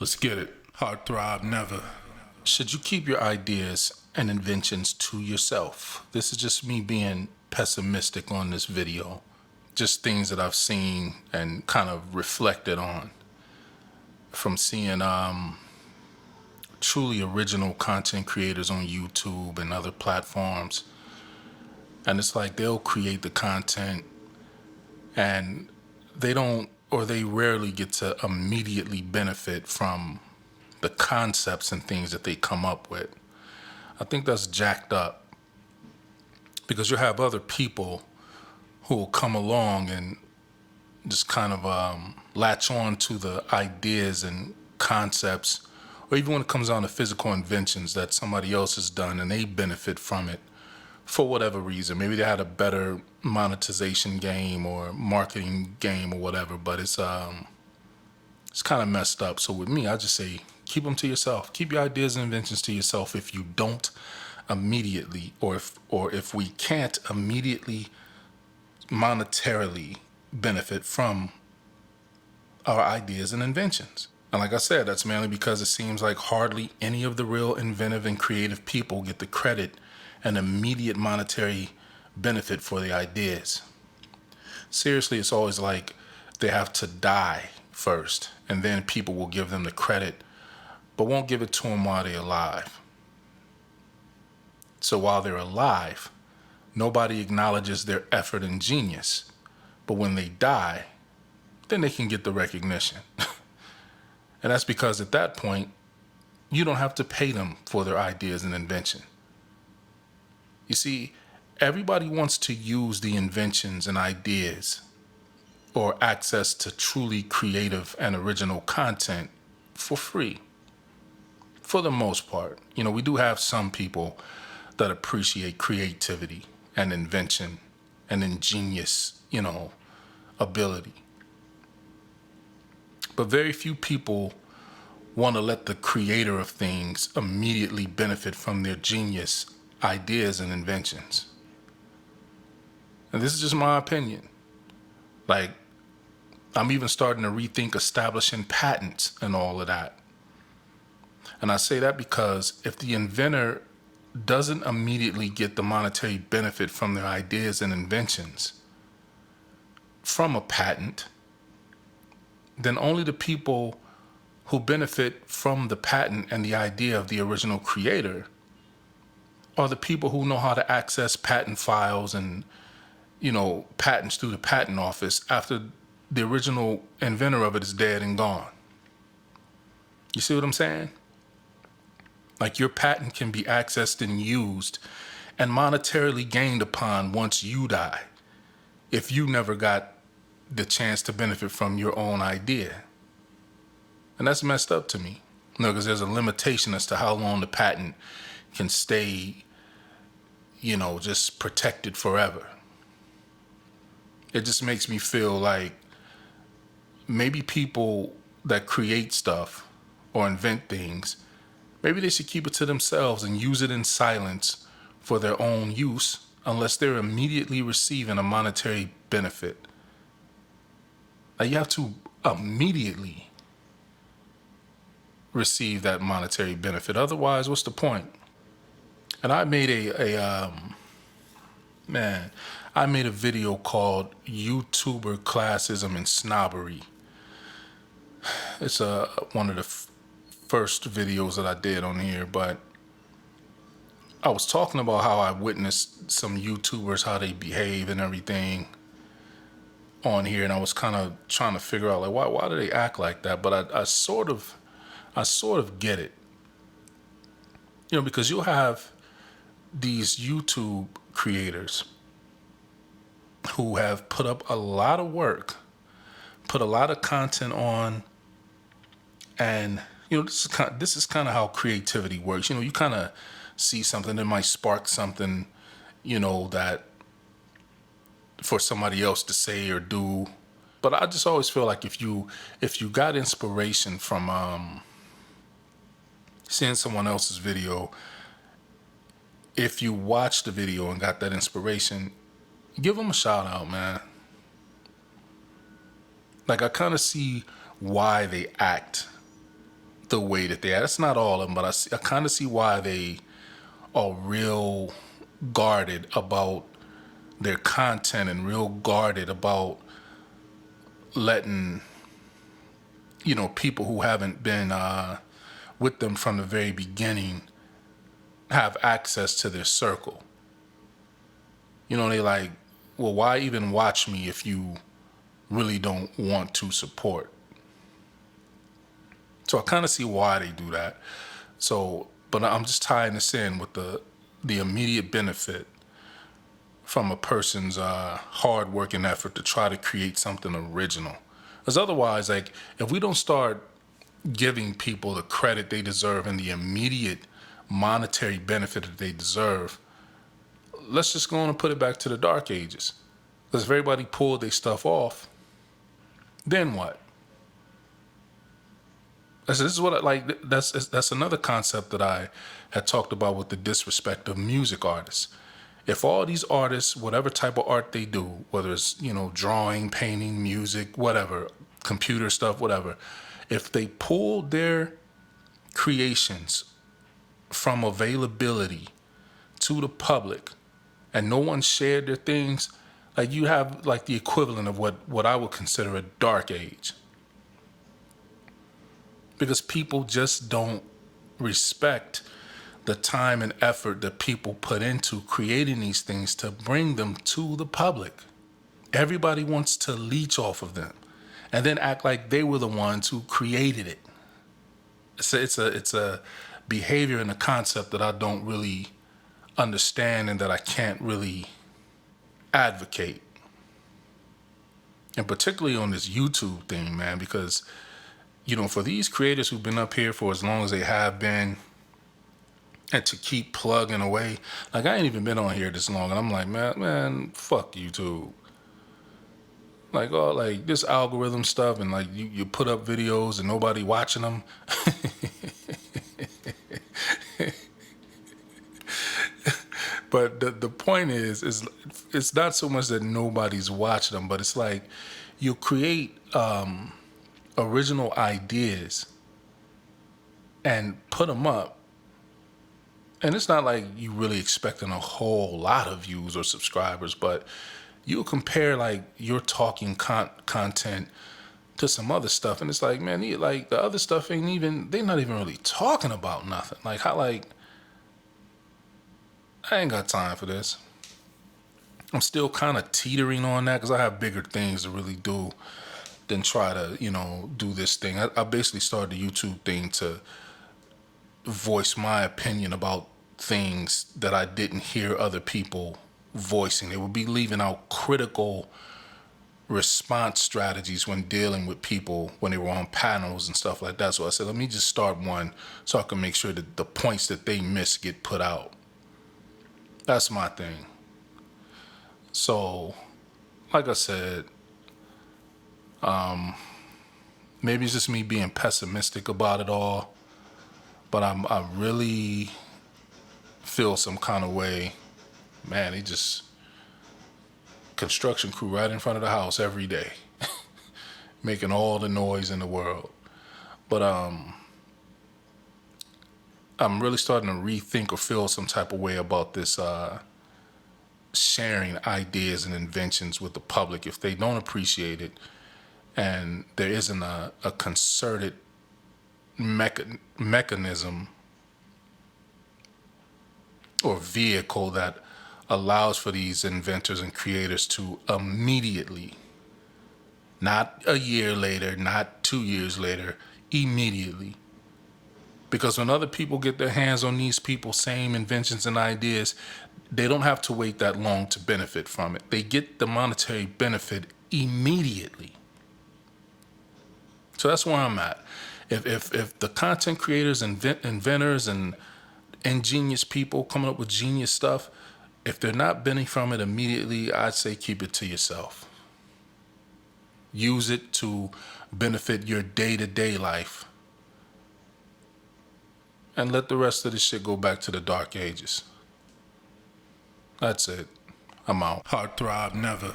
Let's get it. Hard throb never. Should you keep your ideas and inventions to yourself? This is just me being pessimistic on this video. Just things that I've seen and kind of reflected on from seeing truly original content creators on YouTube and other platforms. And it's like they'll create the content and they rarely get to immediately benefit from the concepts and things that they come up with. I think that's jacked up because you'll have other people who will come along and just kind of latch on to the ideas and concepts, or even when it comes down to physical inventions that somebody else has done and they benefit from it for whatever reason. Maybe they had a better monetization game or marketing game or whatever, but it's kind of messed up. So with me, I just say keep them to yourself. Keep your ideas and inventions to yourself. If you don't immediately, or if we can't immediately monetarily benefit from our ideas and inventions. And like I said, that's mainly because it seems like hardly any of the real inventive and creative people get the credit and immediate monetary benefit for the ideas. Seriously, it's always like they have to die first, and then people will give them the credit, but won't give it to them while they're alive. So while they're alive, nobody acknowledges their effort and genius. But when they die, then they can get the recognition. And that's because at that point, you don't have to pay them for their ideas and invention. You see, everybody wants to use the inventions and ideas or access to truly creative and original content for free. For the most part. You know, we do have some people that appreciate creativity and invention and ingenious, ability. But very few people want to let the creator of things immediately benefit from their genius ideas and inventions. And this is just my opinion. Like, I'm even starting to rethink establishing patents and all of that. And I say that because if the inventor doesn't immediately get the monetary benefit from their ideas and inventions from a patent, then only the people who benefit from the patent and the idea of the original creator are the people who know how to access patent files and, patents through the patent office after the original inventor of it is dead and gone. You see what I'm saying? Like, your patent can be accessed and used and monetarily gained upon once you die, if you never got the chance to benefit from your own idea. And that's messed up to me. Because there's a limitation as to how long the patent can stay, just protected forever. It just makes me feel like maybe people that create stuff or invent things, maybe they should keep it to themselves and use it in silence for their own use unless they're immediately receiving a monetary benefit. Like, you have to immediately receive that monetary benefit. Otherwise, what's the point? And I made I made a video called YouTuber Classism and Snobbery. It's one of the first videos that I did on here, but I was talking about how I witnessed some YouTubers, how they behave and everything on here, and I was kind of trying to figure out, like, why do they act like that? But I sort of get it. Because you'll have these YouTube creators who have put up a lot of work, put a lot of content on, and this is kind of how creativity works. You kind of see something that might spark something, that for somebody else to say or do. But I just always feel like if you got inspiration from seeing someone else's video, if you watch the video and got that inspiration, give them a shout out, man. Like, I kind of see why they act the way that they are. That's not all of them, but I kind of see why they are real guarded about their content and real guarded about letting, people who haven't been with them from the very beginning have access to their circle. They like, well, why even watch me if you really don't want to support? So I kind of see why they do that. So, but I'm just tying this in with the immediate benefit from a person's hard work and effort to try to create something original. Because otherwise, like, if we don't start giving people the credit they deserve and the immediate monetary benefit that they deserve, let's just go on and put it back to the dark ages. Because if everybody pulled their stuff off, then what? This is what I like. That's another concept that I had talked about with the disrespect of music artists. If all these artists, whatever type of art they do, whether it's drawing, painting, music, whatever, computer stuff, whatever, if they pulled their creations from availability to the public and no one shared their things, like, you have like the equivalent of what I would consider a dark age. Because people just don't respect the time and effort that people put into creating these things to bring them to the public. Everybody wants to leech off of them and then act like they were the ones who created it. It's a behavior and a concept that I don't really understand and that I can't really advocate. And particularly on this YouTube thing, man, because for these creators who've been up here for as long as they have been, and to keep plugging away, like, I ain't even been on here this long, and I'm like, man, fuck YouTube. Like, all like this algorithm stuff, and like you put up videos and nobody watching them. But the point is it's not so much that nobody's watching them, but it's like you create original ideas and put them up, and it's not like you really expecting a whole lot of views or subscribers, but you compare like your talking content to some other stuff, and it's like, man, like the other stuff they're not even really talking about nothing. Like, how, like, I ain't got time for this. I'm still kind of teetering on that because I have bigger things to really do than try to, do this thing. I basically started the YouTube thing to voice my opinion about things that I didn't hear other people voicing. They would be leaving out critical response strategies when dealing with people when they were on panels and stuff like that. So I said, let me just start one so I can make sure that the points that they miss get put out. That's my thing. So, like I said, maybe it's just me being pessimistic about it all, but I really feel some kind of way. Man, they just construction crew right in front of the house every day, making all the noise in the world. But I'm really starting to rethink or feel some type of way about this sharing ideas and inventions with the public if they don't appreciate it, and there isn't a concerted mechanism or vehicle that allows for these inventors and creators to immediately, not a year later, not 2 years later, immediately. Because when other people get their hands on these people's same inventions and ideas, they don't have to wait that long to benefit from it. They get the monetary benefit immediately. So that's where I'm at. If the content creators, inventors, and ingenious people coming up with genius stuff, if they're not benefiting from it immediately, I'd say keep it to yourself. Use it to benefit your day-to-day life. And let the rest of this shit go back to the dark ages. That's it. I'm out. Heart throb never.